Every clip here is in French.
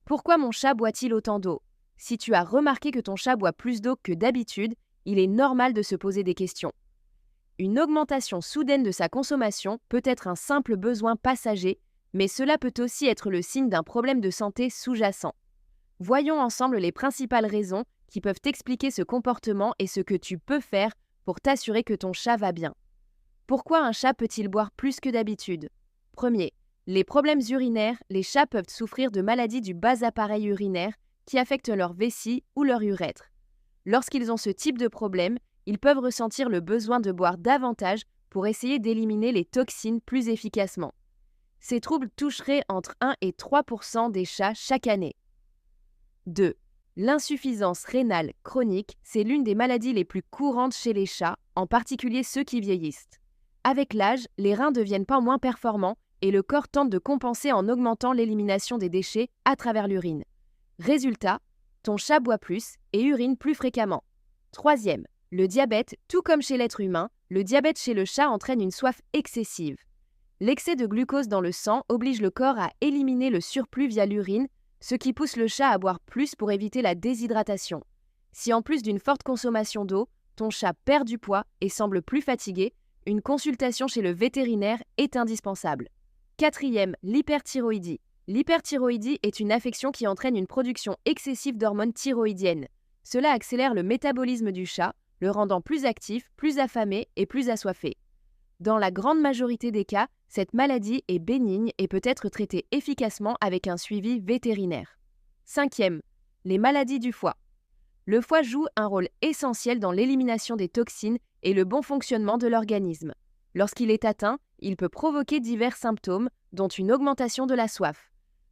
Pourquoi mon chat boit-il autant d'eau? Si tu as remarqué que ton chat boit plus d'eau que d'habitude, il est normal de se poser des questions. Une augmentation soudaine de sa consommation peut être un simple besoin passager, mais cela peut aussi être le signe d'un problème de santé sous-jacent. Voyons ensemble les principales raisons qui peuvent expliquer ce comportement et ce que tu peux faire pour t'assurer que ton chat va bien. Pourquoi un chat peut-il boire plus que d'habitude? Premier, les problèmes urinaires, les chats peuvent souffrir de maladies du bas appareil urinaire qui affectent leur vessie ou leur urètre. Lorsqu'ils ont ce type de problème, ils peuvent ressentir le besoin de boire davantage pour essayer d'éliminer les toxines plus efficacement. Ces troubles toucheraient entre 1 et 3% des chats chaque année. 2. L'insuffisance rénale chronique, c'est l'une des maladies les plus courantes chez les chats, en particulier ceux qui vieillissent. Avec l'âge, les reins deviennent pas moins performants et le corps tente de compenser en augmentant l'élimination des déchets à travers l'urine. Résultat, ton chat boit plus et urine plus fréquemment. Troisième, le diabète, tout comme chez l'être humain, le diabète chez le chat entraîne une soif excessive. L'excès de glucose dans le sang oblige le corps à éliminer le surplus via l'urine, ce qui pousse le chat à boire plus pour éviter la déshydratation. Si en plus d'une forte consommation d'eau, ton chat perd du poids et semble plus fatigué, une consultation chez le vétérinaire est indispensable. Quatrième, l'hyperthyroïdie. L'hyperthyroïdie est une affection qui entraîne une production excessive d'hormones thyroïdiennes. Cela accélère le métabolisme du chat, le rendant plus actif, plus affamé et plus assoiffé. Dans la grande majorité des cas, cette maladie est bénigne et peut être traitée efficacement avec un suivi vétérinaire. Cinquième, les maladies du foie. Le foie joue un rôle essentiel dans l'élimination des toxines et le bon fonctionnement de l'organisme. Lorsqu'il est atteint, il peut provoquer divers symptômes, dont une augmentation de la soif.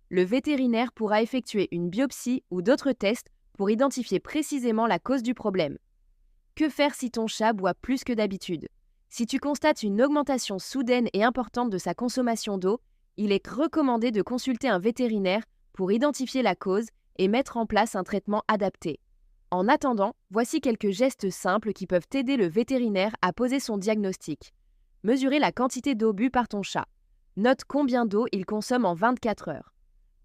Le vétérinaire pourra effectuer une biopsie ou d'autres tests pour identifier précisément la cause du problème. Que faire si ton chat boit plus que d'habitude? Si tu constates une augmentation soudaine et importante de sa consommation d'eau, il est recommandé de consulter un vétérinaire pour identifier la cause et mettre en place un traitement adapté. En attendant, voici quelques gestes simples qui peuvent aider le vétérinaire à poser son diagnostic. Mesurer la quantité d'eau bue par ton chat. Note combien d'eau il consomme en 24 heures.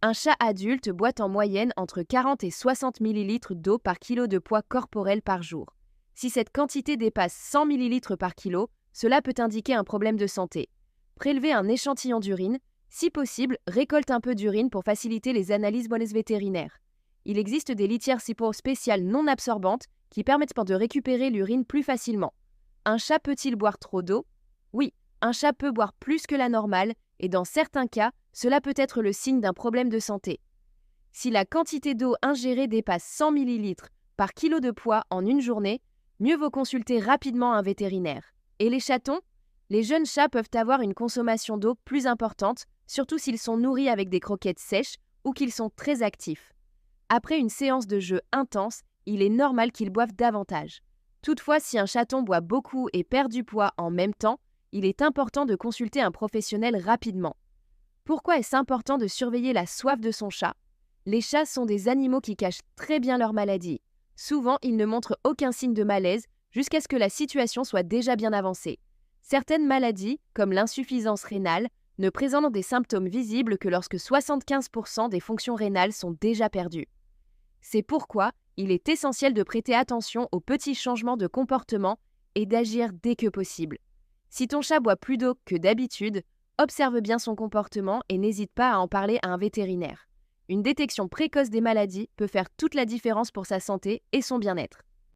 Un chat adulte boit en moyenne entre 40 et 60 ml d'eau par kilo de poids corporel par jour. Si cette quantité dépasse 100 ml par kilo, cela peut indiquer un problème de santé. Prélevez un échantillon d'urine. Si possible, récolte un peu d'urine pour faciliter les analyses vétérinaires. Il existe des litières SIPO spéciales non absorbantes qui permettent de récupérer l'urine plus facilement. Un chat peut-il boire trop d'eau? Oui, un chat peut boire plus que la normale et dans certains cas, cela peut être le signe d'un problème de santé. Si la quantité d'eau ingérée dépasse 100 ml par kilo de poids en une journée, mieux vaut consulter rapidement un vétérinaire. Et les chatons? Les jeunes chats peuvent avoir une consommation d'eau plus importante, surtout s'ils sont nourris avec des croquettes sèches ou qu'ils sont très actifs. Après une séance de jeu intense, il est normal qu'ils boivent davantage. Toutefois, si un chaton boit beaucoup et perd du poids en même temps, il est important de consulter un professionnel rapidement. Pourquoi est-ce important de surveiller la soif de son chat? Les chats sont des animaux qui cachent très bien leur maladie. Souvent, ils ne montrent aucun signe de malaise jusqu'à ce que la situation soit déjà bien avancée. Certaines maladies, comme l'insuffisance rénale, ne présentent des symptômes visibles que lorsque 75% des fonctions rénales sont déjà perdues. C'est pourquoi il est essentiel de prêter attention aux petits changements de comportement et d'agir dès que possible. Si ton chat boit plus d'eau que d'habitude, observe bien son comportement et n'hésite pas à en parler à un vétérinaire. Une détection précoce des maladies peut faire toute la différence pour sa santé et son bien-être.